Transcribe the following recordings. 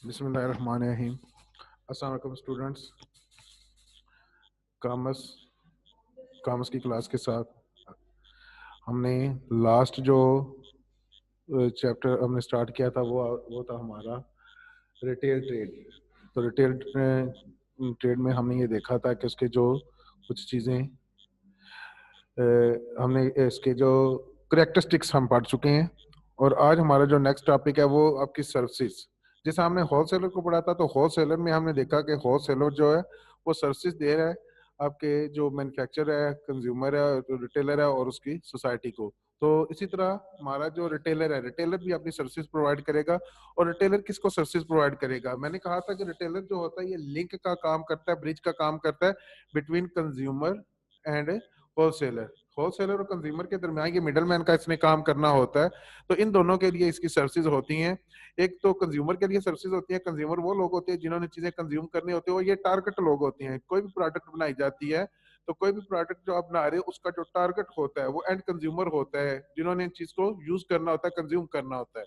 बिस्मिल्लाहिर्रहमानिर्रहीम। अस्सलाम वालेकुम स्टूडेंट्स। कॉमर्स कॉमर्स की क्लास के साथ हमने लास्ट जो चैप्टर हमने स्टार्ट किया था वो था हमारा रिटेल ट्रेड। तो रिटेल ट्रेड में हमने ये देखा था कि उसके जो कुछ चीज़ें हमने इसके जो करेक्टरिस्टिक्स हम पढ़ चुके हैं। और आज हमारा जो नेक्स्ट टॉपिक है वो आपकी सर्विसेज। जैसे हमने होलसेलर को पढ़ा था तो होलसेलर में हमने देखा कि होलसेलर जो है वो सर्विसेज दे रहा है आपके जो मैन्युफैक्चरर है, कंज्यूमर है, जो रिटेलर है और उसकी सोसाइटी को। तो इसी तरह हमारा जो रिटेलर है, रिटेलर भी अपनी सर्विसेज प्रोवाइड करेगा। और रिटेलर किसको सर्विसेज प्रोवाइड करेगा? मैंने कहा था कि रिटेलर जो होता है ये लिंक का काम करता है, ब्रिज का काम करता है between consumer and wholesaler. Wholesaler और कंज्यूमर के दरमियान ये मिडल मैन का इसमें काम करना होता है। तो इन दोनों के लिए इसकी सर्विसेज होती हैं। एक तो कंज्यूमर के लिए सर्विसेज होती है। कंज्यूमर वो लोग होते हैं जिन्होंने चीजें कंज्यूम करनी होती है और ये टारगेट लोग होते हैं। कोई भी प्रोडक्ट बनाई जाती है तो कोई भी प्रोडक्ट जो आप बना रहे हो उसका जो टारगेट होता है वो एंड कंज्यूमर होता है जिन्होंने चीज को यूज करना होता है, कंज्यूम करना होता है।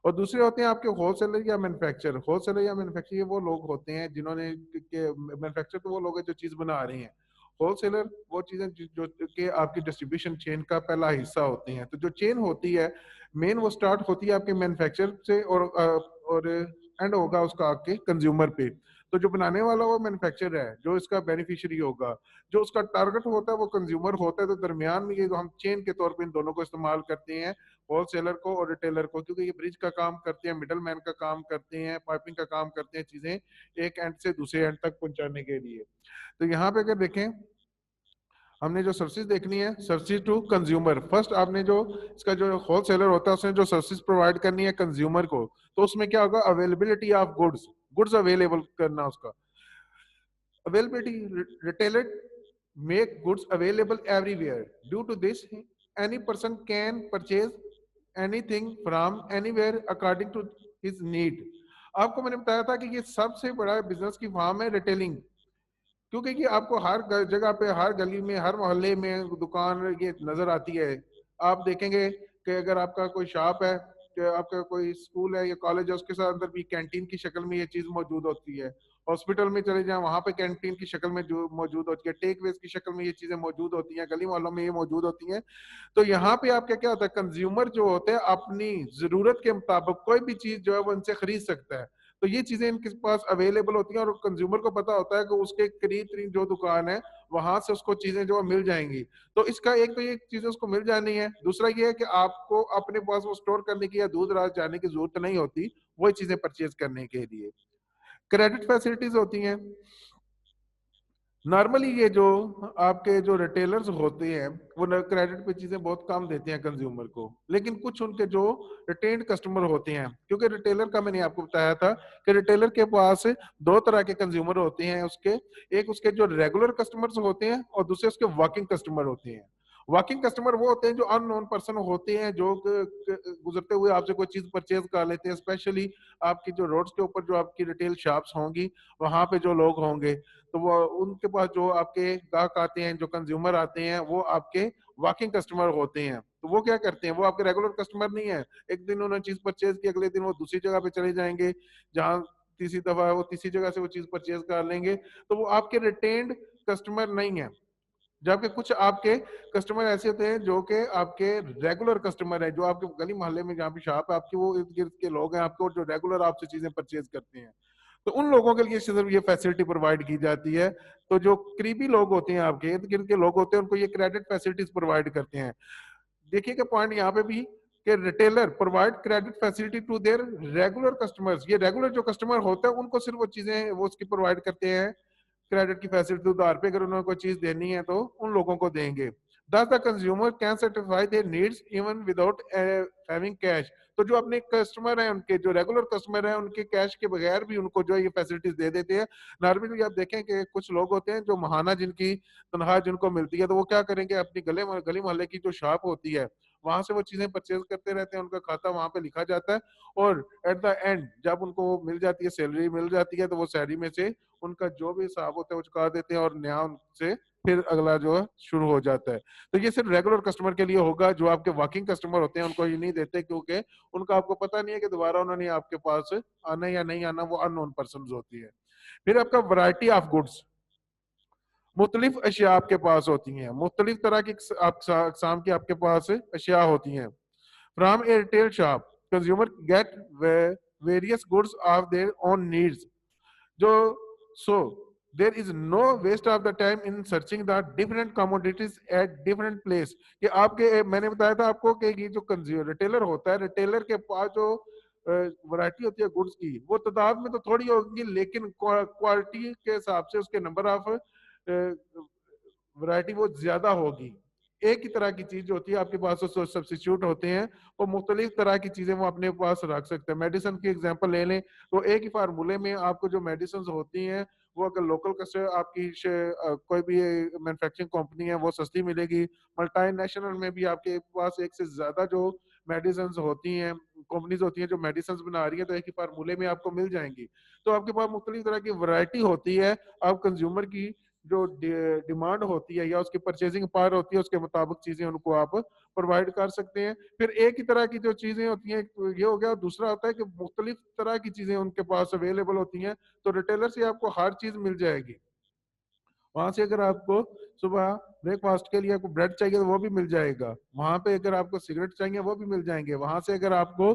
और दूसरे होते हैं आपके होलसेलर या मैन्युफैक्चरर। होलसेलर या मैन्युफैक्चरर ये वो लोग होते हैं जिन्होंने मैन्युफैक्चरर तो वो लोग हैं जो चीज बना रहे हैं। होलसेलर वो चीजें जो कि आपकी डिस्ट्रीब्यूशन चेन का पहला हिस्सा होती हैं। तो जो चेन होती है मेन वो स्टार्ट होती है आपके मैन्युफैक्चरर से और एंड होगा उसका आपके कंज्यूमर पे। तो जो बनाने वाला वो मैन्युफैक्चरर है, जो इसका बेनिफिशियरी होगा, जो उसका टारगेट होता है वो कंज्यूमर होता है। तो दरमियान में ये जो हम चेन के तौर पे इन दोनों को इस्तेमाल करते हैं, होलसेलर को और रिटेलर को, क्योंकि ये ब्रिज का काम करते हैं, मिडल मैन का काम करते हैं, पाइपिंग का काम करते हैं, चीजें एक एंड से दूसरे एंड तक पहुंचाने के लिए। तो यहाँ पे अगर देखें हमने जो सर्विसेज देखनी है, सर्विसेज टू कंज्यूमर। फर्स्ट आपने जो इसका जो होलसेलर होता है उसने जो सर्विसेज प्रोवाइड करनी है कंज्यूमर को, तो उसमें क्या होगा? Availability of goods, goods available करना उसका availability. Retailer make goods available everywhere. Due to this, any person can purchase anything from anywhere according to his need. आपको मैंने बताया था कि ये सबसे बड़ा बिजनेस की फॉर्म है रिटेलिंग, क्योंकि कि आपको हर जगह पे, हर गली में, हर मोहल्ले में दुकान ये नजर आती है। आप देखेंगे कि अगर आपका कोई शॉप है, कि आपका कोई स्कूल है या कॉलेज है, उसके साथ अंदर भी कैंटीन की शक्ल में ये चीज मौजूद होती है। हॉस्पिटल में चले जाएं वहां पे कैंटीन की शक्ल में जो मौजूद होती है, टेक वेज की शक्ल में ये चीजें मौजूद होती हैं, गली मोहल्लों में ये मौजूद होती हैं। तो यहाँ पे आपका क्या होता है? कंज्यूमर जो होते हैं अपनी जरूरत के मुताबिक कोई भी चीज जो है वो इनसे खरीद सकता है। तो ये चीजें इनके पास अवेलेबल होती हैं और कंज्यूमर को पता होता है कि उसके करीब करीब जो दुकान है वहां से उसको चीजें जो मिल जाएंगी। तो इसका एक तो ये चीजें उसको मिल जानी है, दूसरा ये है कि आपको अपने पास वो स्टोर करने की या दूर दराज जाने की जरूरत नहीं होती वही चीजें परचेज करने के लिए। क्रेडिट फैसिलिटीज होती हैं। नॉर्मली ये जो आपके जो रिटेलर्स होते हैं वो क्रेडिट पे चीजें बहुत कम देते हैं कंज्यूमर को, लेकिन कुछ उनके जो रिटेन्ड कस्टमर होते हैं, क्योंकि रिटेलर का मैंने आपको बताया था कि रिटेलर के पास दो तरह के कंज्यूमर होते हैं उसके। एक उसके जो रेगुलर कस्टमर्स होते हैं और दूसरे उसके वॉकिंग कस्टमर होते हैं। वॉकिंग कस्टमर वो होते हैं जो अननोन पर्सन होते हैं, जो गुजरते हुए आपसे कोई चीज परचेज कर लेते हैं। स्पेशली आपकी जो रोड्स के ऊपर जो आपकी रिटेल शॉप्स होंगी वहां पे जो लोग होंगे, तो वो उनके पास जो आपके ग्राहक आते हैं, जो कंज्यूमर आते हैं, वो आपके वॉकिंग कस्टमर होते हैं। तो वो क्या करते हैं? वो आपके रेगुलर कस्टमर नहीं है। एक दिन उन्होंने चीज परचेज की, अगले दिन वो दूसरी जगह पे चले जाएंगे, जहां तीसरी दफा वो तीसरी जगह से वो चीज परचेज कर लेंगे। तो वो आपके रिटेन्ड कस्टमर नहीं है। जबकि कुछ आपके कस्टमर ऐसे होते हैं जो कि आपके रेगुलर कस्टमर है, जो आपके गली मोहल्ले में जहाँ पे शॉप है आपकी, वो इर्द गिर्द के लोग हैं आपको जो रेगुलर आपसे चीजें परचेज करते हैं। तो उन लोगों के लिए सिर्फ ये फैसिलिटी प्रोवाइड की जाती है। तो जो करीबी लोग होते हैं, आपके इर्द गिर्द के लोग होते हैं, उनको ये क्रेडिट फैसिलिटीज प्रोवाइड करते हैं। देखिए पॉइंट यहाँ पे भी कि retailer provide credit facility to their regular customers. ये रेगुलर जो कस्टमर होते हैं उनको सिर्फ वो चीजें वो उसकी प्रोवाइड करते हैं क्रेडिट की फैसिलिटी के तौर पे। अगर उन्होंने कोई चीज देनी है तो उन लोगों को देंगे। Thus the consumer can satisfy their needs even without having cash। तो जो अपने कस्टमर हैं, उनके जो रेगुलर कस्टमर हैं, उनके कैश के बगैर भी उनको जो ये फैसिलिटीज दे देते हैं। नॉर्मली आप देखें कि कुछ लोग होते हैं जो महाना जिनकी तनख्वाह जिनको मिलती है, तो वो क्या करेंगे? अपनी गली मोहल्ले की जो शॉप होती है वहां से वो चीजें परचेज करते रहते हैं, उनका खाता वहां पे लिखा जाता है। और एट द एंड जब उनको मिल जाती है, सैलरी मिल जाती है, तो वो सैलरी में से उनका जो भी हिसाब होता है वो चुका देते हैं और नया उनसे फिर अगला जो है शुरू हो जाता है। तो ये सिर्फ रेगुलर कस्टमर के लिए होगा, जो आपके वर्किंग कस्टमर होते हैं उनको ये नहीं देते, क्योंकि उनका आपको पता नहीं है कि दोबारा उन्होंने आपके पास आना या नहीं आना, वो अननोन पर्सन होती है। फिर आपका वैरायटी ऑफ गुड्स, मुख्तलिफ अशिया आपके पास होती हैं, मुख्तलिफ तरह की अकसाम की आपके पास अशिया होती हैं। From a retail shop consumer get various goods of their own needs, जो so there is no waste of the time in searching the different commodities at different place. कि आपके, मैंने बताया था आपको कि ये जो कंज्यूमर रिटेलर होता है, रिटेलर के पास जो वैरायटी होती है गुड्स की, वो तादाद में तो थोड़ी होगी, लेकिन क्वालिटी के हिसाब से उसके नंबर ऑफ वैरायटी वो ज्यादा होगी। एक ही तरह की चीज होती है आपके पास, सब्सिट्यूट होते हैं, वो मुख्तलिफ तरह की चीजें वो अपने पास रख सकते हैं। मेडिसिन की एग्जांपल ले लें तो एक ही फार्मूले में आपको जो मेडिसिन होती हैं, वो अगर लोकल कस्टमर आपकी कोई भी मैन्युफैक्चरिंग कंपनी है वो सस्ती मिलेगी, मल्टीनेशनल में भी आपके पास एक से ज्यादा जो मेडिसिन होती हैं, कंपनीज होती हैं जो मेडिसिन बना रही है, तो एक ही फार्मूले में आपको मिल जाएंगी। तो आपके पास मुख्तलिफ तरह की वैरायटी होती है। आप कंज्यूमर की जो डिमांड होती है या उसकी परचेजिंग पावर होती है, उसके मुताबिक चीजें उनको आप प्रोवाइड कर सकते हैं। फिर एक ही तरह की जो चीजें होती हैं, तो ये हो गया। दूसरा होता है कि मुख्तलिफ तरह की चीजें उनके पास अवेलेबल होती हैं, तो रिटेलर से आपको हर चीज मिल जाएगी। वहां से अगर आपको सुबह ब्रेकफास्ट के लिए आपको ब्रेड चाहिए तो वो भी मिल जाएगा, वहां पे अगर आपको सिगरेट चाहिए वो भी मिल जाएंगे, वहां से अगर आपको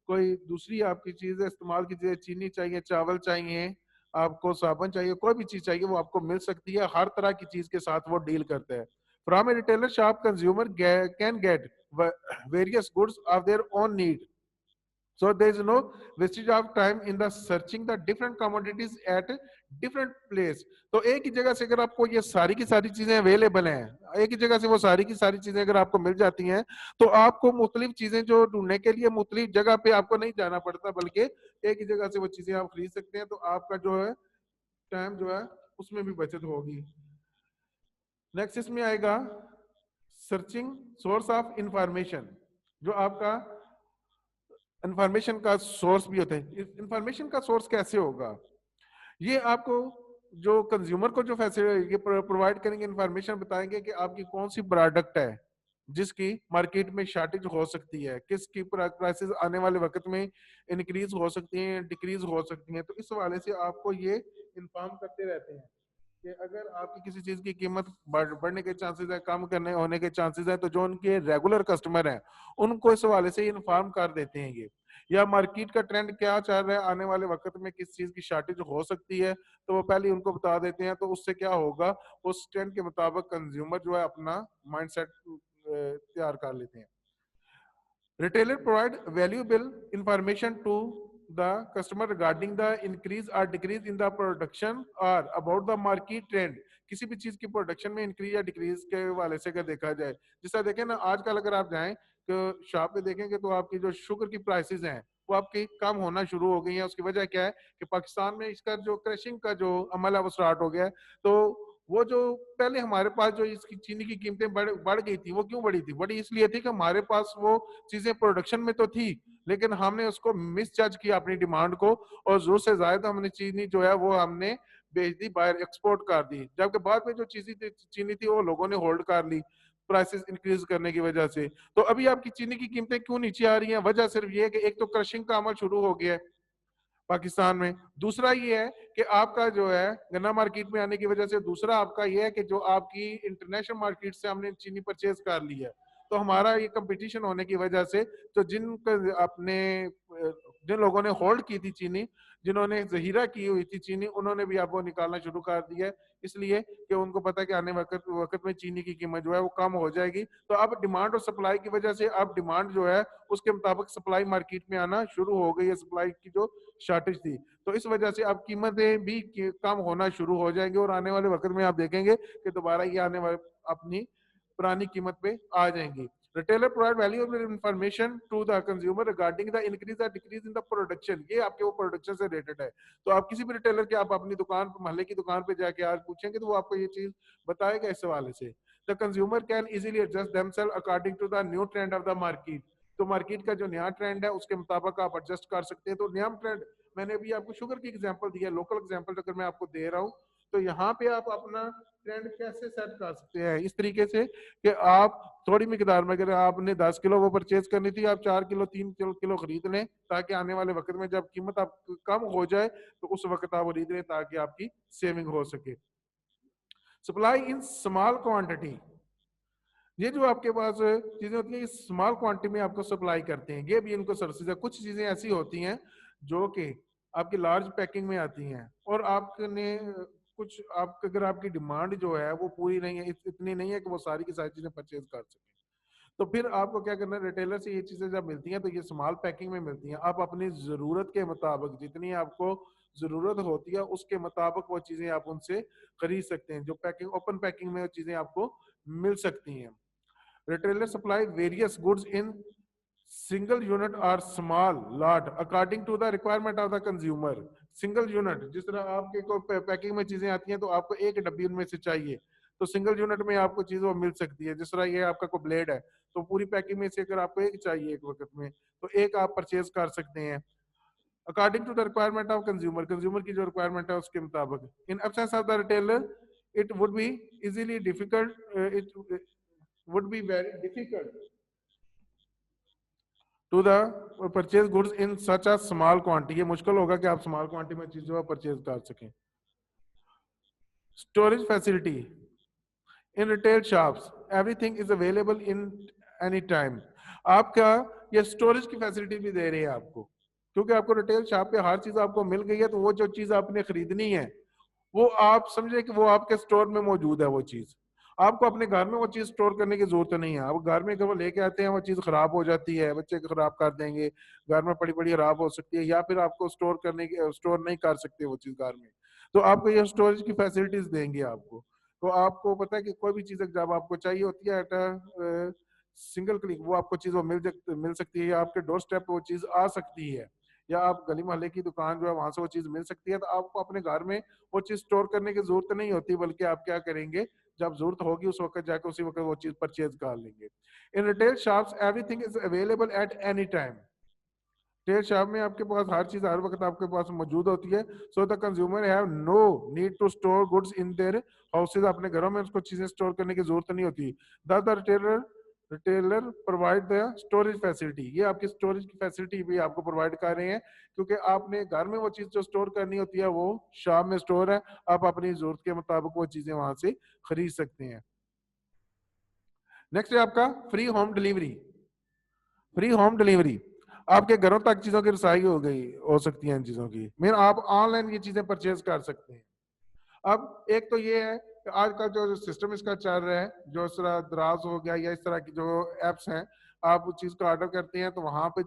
कोई दूसरी आपकी चीजें इस्तेमाल की चीजें, चीनी चाहिए, चावल चाहिए, आपको साबुन चाहिए, कोई भी चीज चाहिए वो आपको मिल सकती है। हर तरह की चीज के साथ वो डील करते हैं। From A retailer shop consumer can get various goods of their own need, so there is no wastage of time in the searching the different commodities at different place। तो एक ही जगह से अगर आपको ये सारी की सारी चीजें अवेलेबल हैं, एक ही जगह से वो सारी की सारी चीजें अगर आपको मिल जाती हैं, तो आपको मुख्तलिफ चीजें जो ढूंढने के लिए मुख्तलिफ जगह पे आपको नहीं जाना पड़ता, बल्कि एक ही जगह से वो चीजें आप खरीद सकते हैं। तो आपका जो है टाइम जो है उसमें भी बचत होगी। नेक्स्ट इसमें आएगा सर्चिंग सोर्स ऑफ इंफॉर्मेशन। जो आपका इंफॉर्मेशन का सोर्स भी होता है, इंफॉर्मेशन का सोर्स कैसे होगा, ये आपको जो कंज्यूमर को जो फैसिलिटी ये प्रोवाइड करेंगे, इंफॉर्मेशन बताएंगे कि आपकी कौन सी प्रोडक्ट है जिसकी मार्केट में शॉर्टेज हो सकती है, किसकी प्राइसेस आने वाले वक्त में इंक्रीज हो सकती हैं, डिक्रीज हो सकती हैं। तो इस हवाले से आपको ये इन्फॉर्म करते रहते हैं कि अगर आपकी किसी चीज की कीमत बढ़ने के चांसेस है, कम करने होने के चांसेस है, तो जो उनके रेगुलर कस्टमर हैं उनको इस हवाले से इन्फॉर्म कर देते हैं ये। या मार्केट का ट्रेंड क्या चल रहा है, आने वाले वक्त में किस चीज की शॉर्टेज हो सकती है, तो वो पहले उनको बता देते हैं। तो उससे क्या होगा, उस ट्रेंड के मुताबिक कंज्यूमर जो है अपना माइंड सेट तैयार कर लेते हैं। Retailer provide valuable information to the customer regarding the increase or decrease in the production or about the market trend। किसी भी चीज की प्रोडक्शन में इंक्रीज या डिक्रीज के वाले से अगर देखा जाए, जैसा देखें ना आजकल अगर आप जाएं तो शॉप पे देखेंगे तो आपकी जो शुगर की प्राइसेस हैं वो आपकी कम होना शुरू हो गई है। उसकी वजह क्या है कि पाकिस्तान में इसका जो क्रशिंग का जो अमल है वो स्टार्ट हो गया है। तो वो जो पहले हमारे पास जो इसकी चीनी की कीमतें बढ़ गई थी, वो क्यों बढ़ी थी? बढ़ी इसलिए थी कि हमारे पास वो चीजें प्रोडक्शन में तो थी, लेकिन हमने उसको मिस जज किया अपनी डिमांड को, और जरूरत से ज्यादा हमने चीनी जो है वो हमने बेच दी, बाहर एक्सपोर्ट कर दी। जबकि बाद में जो चीनी थी वो लोगों ने होल्ड कर ली प्राइसेस इंक्रीज करने की वजह से। तो अभी आपकी चीनी की कीमतें क्यों नीचे आ रही हैं? वजह सिर्फ ये है कि एक तो क्रशिंग का अमल शुरू हो गया है पाकिस्तान में, दूसरा ये है कि आपका जो है गन्ना मार्केट में आने की वजह से, दूसरा आपका ये है कि जो आपकी इंटरनेशनल मार्केट से हमने चीनी परचेज कर ली है, तो हमारा ये कंपटीशन होने की वजह से तो जिन लोगों ने होल्ड की थी चीनी, जिन्होंने जहीरा की हुई थी चीनी, उन्होंने भी अब वो निकालना शुरू कर दिया है, इसलिए कि उनको पता है कि आने वक्त में चीनी की कीमत जो है वो कम हो जाएगी। तो अब डिमांड और सप्लाई की वजह से अब डिमांड जो है उसके मुताबिक सप्लाई मार्केट में आना शुरू हो गई है, सप्लाई की जो शॉर्टेज थी। तो इस वजह से अब कीमतें भी कम होना शुरू हो जाएंगी, और आने वाले वक्त में आप देखेंगे कि दोबारा ये आने वाले अपनी पुरानी कीमत पे आ जाएंगी। Retailer provide valuable information to the consumer regarding the increase और डिक्रीज इन द प्रोडक्शन। ये आपके वो प्रोडक्शन से रिलेटेड है। तो आप किसी भी रिटेलर के आप अपनी दुकान मोहल्ले की दुकान पे जाके आज पूछेंगे तो वो आपको ये चीज बताएगा इस हवाले से। The consumer can easily adjust themself according to the new trend of the market. तो मार्केट का जो नया ट्रेंड है उसके मुताबिक आप एडजस्ट कर सकते हैं। तो नया ट्रेंड, मैंने अभी आपको शुगर की एग्जांपल दी है, लोकल एग्जांपल अगर मैं आपको दे रहा हूँ, तो यहाँ पे आप अपना ट्रेंड कैसे सेट कर सकते हैं इस तरीके से कि आप थोड़ी मिकदार में, अगर आपने 10 किलो वो परचेज करनी थी, आप 4 किलो 3 किलो खरीद लें, ताकि आने वाले वक्त में जब कीमत आप कम हो जाए तो उस वक्त आप खरीद लें, ताकि आपकी सेविंग हो सके। सप्लाई इन स्मॉल क्वांटिटी, ये जो आपके पास चीजें होती हैं स्मॉल क्वांटिटी में आपको सप्लाई करते हैं, ये भी इनको सर्विसेज है। कुछ चीजें ऐसी होती हैं जो कि आपकी लार्ज पैकिंग में आती हैं, और आपने कुछ आप अगर आपकी डिमांड जो है वो पूरी नहीं है, इतनी नहीं है कि वो सारी की सारी चीजें परचेज कर सकें, तो फिर आपको क्या करना है, रिटेलर से ये चीजें जब मिलती हैं तो ये स्मॉल पैकिंग में मिलती हैं। आप अपनी जरूरत के मुताबिक जितनी आपको जरूरत होती है उसके मुताबिक वो चीजें आप उनसे खरीद सकते हैं। जो पैकिंग ओपन पैकिंग में वो चीजें आपको मिल सकती हैं। Retailer supply various goods in single unit or small lot according to the requirement of the consumer. Single unit, जिस तरह आपके को पैकिंग में चीजें आती हैं तो आपको एक डब्बी उनमें से चाहिए, तो सिंगल यूनिट में आपको चीज वो मिल सकती है। जिस तरह ये आपका कोई ब्लेड है तो पूरी पैकिंग में से अगर आपको एक चाहिए एक वक्त में, तो एक आप परचेज कर सकते हैं according to the requirement of consumer, consumer की जो रिक्वायरमेंट है उसके मुताबिक। In absence of the retailer it would be easily difficult it would be very difficult to the purchase goods in such a small quantity, ये मुश्किल होगा कि आप स्मॉल क्वांटिटी में चीजों परचेज कर सकें। Storage facility in retail shops, everything is available in any time. आपका ये स्टोरेज की फैसिलिटी भी दे रही है आपको, क्योंकि आपको रिटेल शॉप पे हर चीज आपको मिल गई है, तो वो जो चीज आपने खरीदनी है वो आप समझे कि वो आपके स्टोर में मौजूद है। वो चीज आपको अपने घर में वो चीज स्टोर करने की जरूरत नहीं है। आप घर में अगर वो लेके आते हैं वो चीज खराब हो जाती है, बच्चे खराब कर देंगे, घर में पड़ी पड़ी खराब हो सकती है, या फिर आपको स्टोर नहीं कर सकते वो चीज घर में। तो आपको ये स्टोरेज की फैसिलिटीज देंगे आपको। तो आपको पता है कि कोई भी चीज जब आपको चाहिए होती है एट सिंगल क्लिक वो आपको चीज वो मिल सकती है, या आपके डोर स्टेप पे वो चीज आ सकती है, या आप गली मोहल्ले की दुकान जो है वहां से वो चीज मिल सकती है। तो आपको अपने घर में वो चीज स्टोर करने की जरूरत नहीं होती, बल्कि आप क्या करेंगे, जब जरूरत होगी उस वक्त जाकर उसी वक्त वो चीज परचेज कर लेंगे। In retail shops everything is available at any time, retail shop में आपके पास हर चीज हर वक्त आपके पास मौजूद होती है। So the consumer have no need to store goods in their houses, अपने घरों में उसको चीजें स्टोर करने की जरूरत नहीं होती। The retailer provide the storage facility, ये आपकी स्टोरेज की फैसिलिटी भी आपको प्रोवाइड कर रहे हैं, क्योंकि आपने घर में वो चीज जो स्टोर करनी होती है वो शॉप में स्टोर है, आप अपनी जरूरत के मुताबिक वो चीजें वहां से खरीद सकते हैं। नेक्स्ट है आपका free home delivery. Free home delivery, आपके घरों तक चीजों की रसाई हो सकती है इन चीजों की, मेन आप ऑनलाइन ये चीजें परचेज कर सकते हैं। अब एक तो ये है कि आज का जो सिस्टम इसका चल रहा है, जो इस तरह दराज हो गया या इस तरह की जो एप्स हैं, आप उस चीज को ऑर्डर करते हैं तो वहां पे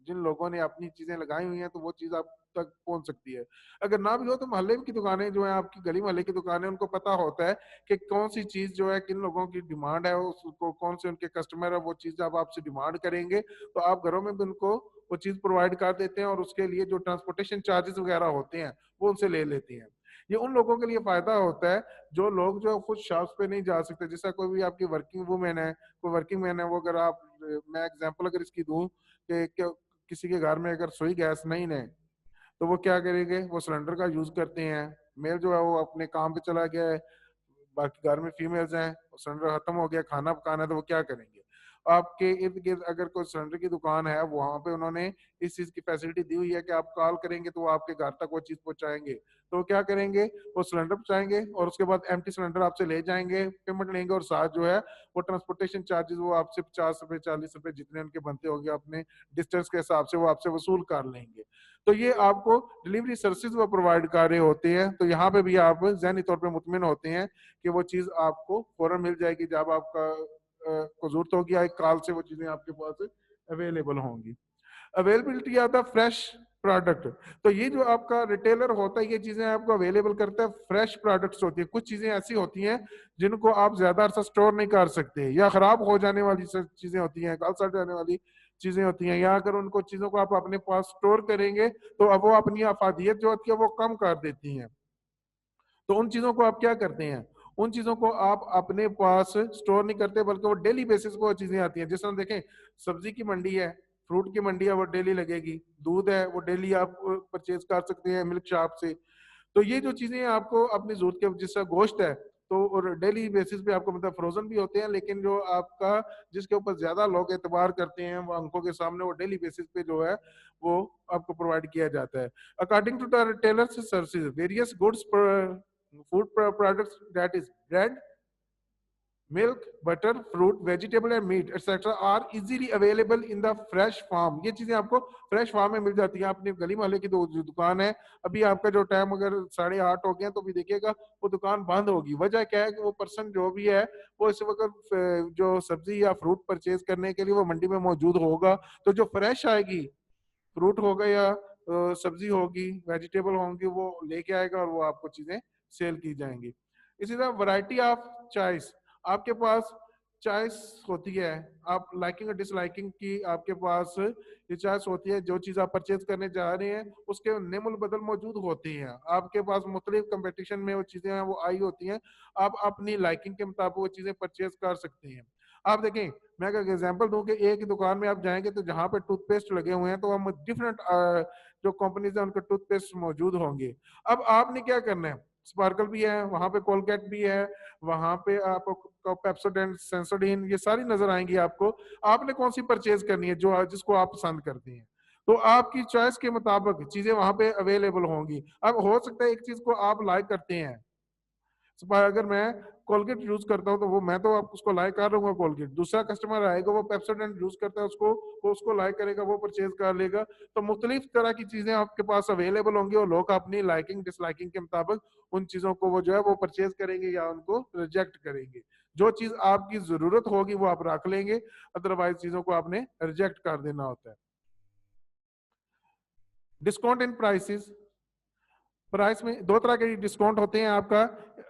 जिन लोगों ने अपनी चीजें लगाई हुई हैं तो वो चीज आप तक पहुंच सकती है। अगर ना भी हो तो मोहल्ले की दुकानें जो है, आपकी गली मोहल्ले की दुकानें, उनको पता होता है कि कौन सी चीज जो है किन लोगों की डिमांड है, उसको कौन से उनके कस्टमर है, वो चीज जब आपसे डिमांड करेंगे तो आप घरों में भी उनको वो चीज प्रोवाइड कर देते हैं, और उसके लिए जो ट्रांसपोर्टेशन चार्जेस वगैरह होते हैं वो उनसे ले लेते हैं। ये उन लोगों के लिए फायदा होता है जो लोग जो खुद शॉप्स पे नहीं जा सकते, जैसा कोई भी आपकी वर्किंग वूमेन है, कोई वर्किंग मैन है, वो अगर आप मैं एग्जांपल अगर इसकी दूं कि किसी के घर में अगर रसोई गैस नहीं है तो वो क्या करेंगे, वो सिलेंडर का यूज करते हैं। मेल जो है वो अपने काम पे चला गया है, बाकी घर में फीमेल्स हैं, सिलेंडर खत्म हो गया, खाना पकाना है, तो वो क्या करेंगे। आपके इर्द गिर्द अगर कोई सिलेंडर की दुकान है, वहां पे उन्होंने इस चीज की फैसिलिटी दी हुई है कि आप कॉल करेंगे तो वो आपके घर तक वो चीज पहुंचाएंगे। तो वो क्या करेंगे, वो सिलेंडर पहुंचाएंगे और उसके बाद एम्प्टी सिलेंडर आपसे ले जाएंगे, पेमेंट लेंगे, और साथ जो है वो ट्रांसपोर्टेशन चार्जेस वो आपसे 50 रुपए 40 रुपए जितने उनके बनते होंगे अपने डिस्टेंस के हिसाब से वो आपसे वसूल कर लेंगे। तो ये आपको डिलीवरी सर्विसेज वो प्रोवाइड कर रहे होते हैं। तो यहाँ पे भी आप ज़हनी तौर पे मुतमिन होते हैं कि वो चीज आपको फौरन मिल जाएगी, जब आपका को जरूरत होगी, एक कॉल से वो चीजें आपके पास अवेलेबल होंगी। Availability of the fresh product, तो ये जो आपका रिटेलर होता है ये चीजें आपको अवेलेबल करता है। फ्रेश प्रोडक्ट्स होती है, कुछ चीजें ऐसी होती हैं जिनको आप ज्यादा अरसा स्टोर नहीं कर सकते, या खराब हो जाने वाली चीजें होती हैं, गल सड़ जाने वाली चीजें होती हैं, या अगर उनको चीजों को आप अपने पास स्टोर करेंगे तो अब वो अपनी अफादियत जो होती है वो कम कर देती हैं। तो उन चीजों को आप क्या करते हैं, उन चीजों को आप अपने पास स्टोर नहीं करते, बल्कि वो डेली बेसिस पे वो चीजें आती हैं। जैसे हम देखें, सब्जी की मंडी है, फ्रूट की मंडी है, वो डेली लगेगी, दूध है वो डेली आप परचेज कर सकते हैं मिल्क शॉप से। तो ये जो चीजें आपको अपनी जरूरत के, जैसा गोश्त है तो और डेली बेसिस पे आपको मतलब फ्रोजन भी होते हैं, लेकिन जो आपका जिसके ऊपर ज्यादा लोग एतबार करते हैं वो अंकों के सामने, वो डेली बेसिस पे जो है वो आपको प्रोवाइड किया जाता है। According to the retailers services, various goods food products that is bread, milk, butter, fruit, vegetable and meat etcetera are easily available in the fresh form. ये चीजें आपको फ्रेश फार्म में मिल जाती हैं। अपनी गली मोहल्ले की जो दुकान है, अभी आपका जो टाइम अगर 8:30 हो गया तो भी देखिएगा वो दुकान बंद होगी। वजह क्या है कि वो पर्सन जो भी है वो इस वक्त जो सब्जी या फ्रूट परचेज करने के लिए वो मंडी में मौजूद होगा, तो जो फ्रेश आएगी, फ्रूट होगा या सब्जी होगी, वेजिटेबल होंगी, वो लेके आएगा और वो आपको चीजें सेल की जाएंगी। इसी तरह वैरायटी ऑफ चॉइस, आपके पास चॉइस होती है, आप लाइकिंग और डिसलाइकिंग की आपके पास ये चॉइस होती है। जो चीज आप परचेज करने जा रहे हैं उसके नेमुल बदल मौजूद होती हैं आपके पास, मुख्तलिफ कंपटीशन में वो चीजें हैं वो आई होती हैं। आप अपनी लाइकिंग के मुताबिक वो चीजें परचेज कर सकते हैं। आप देखें, मैं अगर एग्जांपल दूं कि एक दुकान में आप जाएंगे तो जहां पे टूथपेस्ट लगे हुए हैं तो हम डिफरेंट जो कंपनीज है उनके टूथपेस्ट मौजूद होंगे। अब आपने क्या करना है, स्पार्कल भी है वहां पे, कोलगेट भी है वहां पे, आपको पेप्सोडेंट, सेंसोडीन, ये सारी नजर आएंगी आपको। आपने कौन सी परचेज करनी है जो जिसको आप पसंद करते हैं, तो आपकी चॉइस के मुताबिक चीजें वहां पे अवेलेबल होंगी। अब हो सकता है एक चीज को आप लाइक करते हैं, अगर मैं कोलगेट यूज करता हूं तो वो मैं तो आप उसको लाइक कर लूंगा कोलगेट, दूसरा कस्टमर आएगा वो पेप्सोडेंट यूज करता है उसको, वो उसको लाइक करेगा, वो परचेज कर लेगा। तो मुख्तलिफ तरह की चीजें आपके पास अवेलेबल होंगी और लोग अपनी लाइकिंग डिसलाइकिंग के मुताबिक उन चीजों को वो जो है वो परचेज करेंगे या उनको रिजेक्ट करेंगे। जो चीज आपकी जरूरत होगी वो आप रख लेंगे, अदरवाइज चीजों को आपने रिजेक्ट कर देना होता है। डिस्काउंट इन प्राइसेस, प्राइस में दो तरह के डिस्काउंट होते हैं आपका,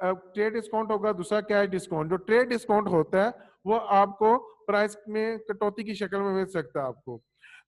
ट्रेड डिस्काउंट होगा, दूसरा कैश डिस्काउंट। जो ट्रेड डिस्काउंट होता है वो आपको प्राइस में कटौती की शक्ल में मिल सकता है आपको,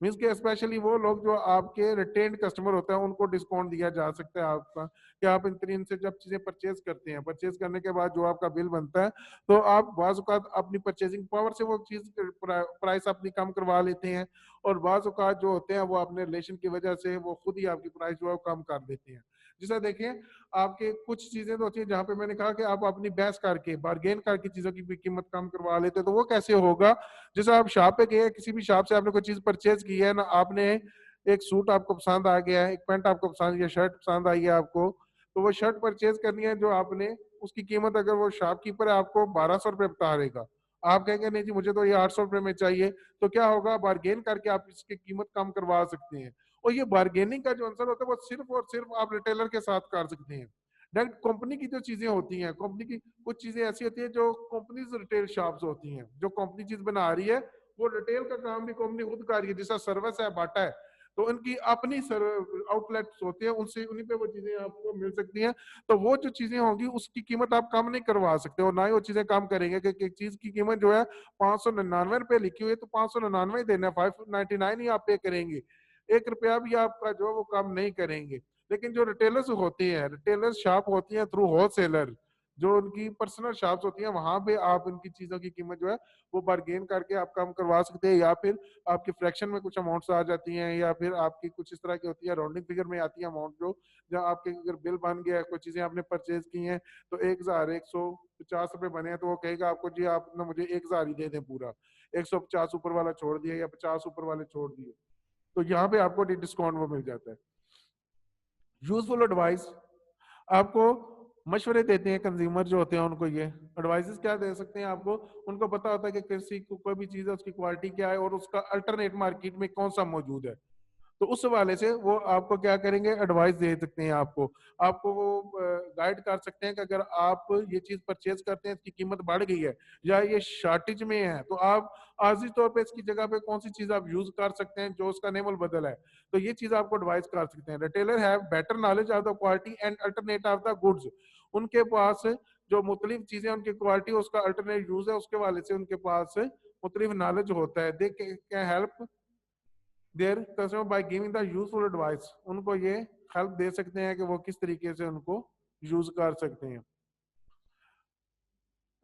मीन्स के स्पेशली वो लोग जो आपके रिटेन्ड कस्टमर होते हैं उनको डिस्काउंट दिया जा सकता है आपका, कि आप इनसे जब चीजें परचेज करते हैं, परचेज करने के बाद जो आपका बिल बनता है तो आप बाज़ औक़ात अपनी परचेजिंग पावर से वो चीज प्राइस अपनी कम करवा लेते हैं, और बाज़ औक़ात जो होते हैं वो अपने रिलेशन की वजह से वो खुद ही आपकी प्राइस जो है कम कर देते हैं। जैसा देखिए, आपके कुछ चीजें तो होती है जहां पे मैंने कहा कि आप अपनी बहस करके बार्गेन करके चीजों की भी कीमत कम करवा लेते, तो वो कैसे होगा। जैसे आप शॉप पे गए, किसी भी शॉप से आपने कोई चीज परचेज की है ना, आपने एक सूट आपको पसंद आ गया है, एक पैंट आपको पसंद या शर्ट पसंद आई है आपको, तो वो शर्ट परचेज करनी है जो आपने, उसकी कीमत अगर वो शॉपकीपर है आपको 1200 रुपये बता देगा, आप कहेंगे नहीं जी मुझे तो ये 800 रुपये में चाहिए, तो क्या होगा, बार्गेन करके आप इसकी कीमत कम करवा सकते हैं। और ये बार्गेनिंग का जो आंसर होता है वो सिर्फ और सिर्फ आप रिटेलर के साथ कर सकते हैं। डायरेक्ट कंपनी की जो चीजें होती हैं, कंपनी की कुछ चीजें ऐसी होती है जो कंपनीज रिटेल शॉप्स होती हैं, जो कंपनी चीज बना रही है वो रिटेल का काम भी कंपनी खुद कर रही है, जैसा सर्विस है, बाटा है, तो उनकी अपनी आउटलेट्स होते हैं, उनसे उन्हीं पे वो चीजें आपको मिल सकती हैं। तो वो जो चीजें होंगी उसकी कीमत आप कम नहीं करवा सकते, और ना ही वो चीजें कम करेंगे कि एक चीज की कीमत जो है 599 रुपये लिखी हुई है तो 599 ही देना है, 599 ही आप पे करेंगे, 1 रुपया भी आपका जो है वो कम नहीं करेंगे। लेकिन जो रिटेलर्स होती हैं, रिटेलर्स शॉप होती हैं थ्रू होलसेलर, जो उनकी पर्सनल शॉप्स होती हैं, वहां पे आप उनकी चीजों की कीमत जो है वो बार्गेन करके आप कम करवा सकते हैं, या फिर आपकी फ्रैक्शन में कुछ अमाउंट्स आ जाती हैं, या फिर आपकी कुछ इस तरह की होती है राउंडिंग फिगर में आती है अमाउंट, जो जहाँ आपके अगर बिल बन गया है, कोई चीजें आपने परचेज की हैं तो 1150 रुपये बने हैं, तो वो कहेगा आपको जी आप ना मुझे 1000 ही दे दें पूरा, 150 ऊपर वाला छोड़ दिया या 50 ऊपर वाले छोड़ दिए, तो यहाँ पे आपको डिस्काउंट वो मिल जाता है। यूजफुल एडवाइस, आपको मशवरे देते हैं कंज्यूमर जो होते हैं उनको, ये एडवाइसेस क्या दे सकते हैं आपको, उनको पता होता है कि किसी को कोई भी चीज है उसकी क्वालिटी क्या है और उसका अल्टरनेट मार्केट में कौन सा मौजूद है, तो उस हवाले से वो आपको क्या करेंगे, एडवाइस दे सकते हैं आपको, आपको वो गाइड कर सकते हैं कि अगर आप ये चीज परचेज करते हैं इसकी कीमत बढ़ गई है या ये शॉर्टेज में है, तो आप आर्जी तौर पे इसकी जगह पे कौन सी चीज आप यूज कर सकते हैं जो उसका नेमल बदल है, तो ये चीज आपको एडवाइस कर सकते हैं। Retailer have better knowledge of the quality and alternate of the goods, उनके पास जो मुख्तलिफ चीजें उनकी क्वालिटी उसका अल्टरनेट यूज है उसके वाले से उनके पास मुख्तलिफ नॉलेज होता है। They can help there customer by giving the useful advice, उनको ये हेल्प दे सकते हैं कि वो किस तरीके से उनको यूज कर सकते हैं।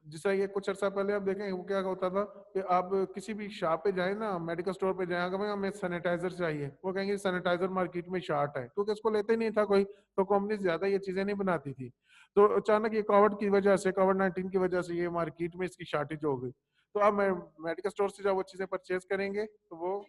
जैसा ये कुछ अर्सा पहले आप देखें वो क्या होता था कि आप किसी भी शॉप पे जाए ना, मेडिकल स्टोर पे जाए, अगर हमें सैनिटाइजर चाहिए, वो कहेंगे सैनिटाइजर मार्केट में शॉर्ट है, क्योंकि इसको लेते ही नहीं था कोई, तो कंपनी ज्यादा ये चीजें नहीं बनाती थी। तो अचानक ये कोविड की वजह से, कोविड-19 की वजह से ये मार्केट में इसकी शॉर्टेज हो गई। तो अब मैं मेडिकल स्टोर से जब वो चीजें परचेज करेंगे तो वो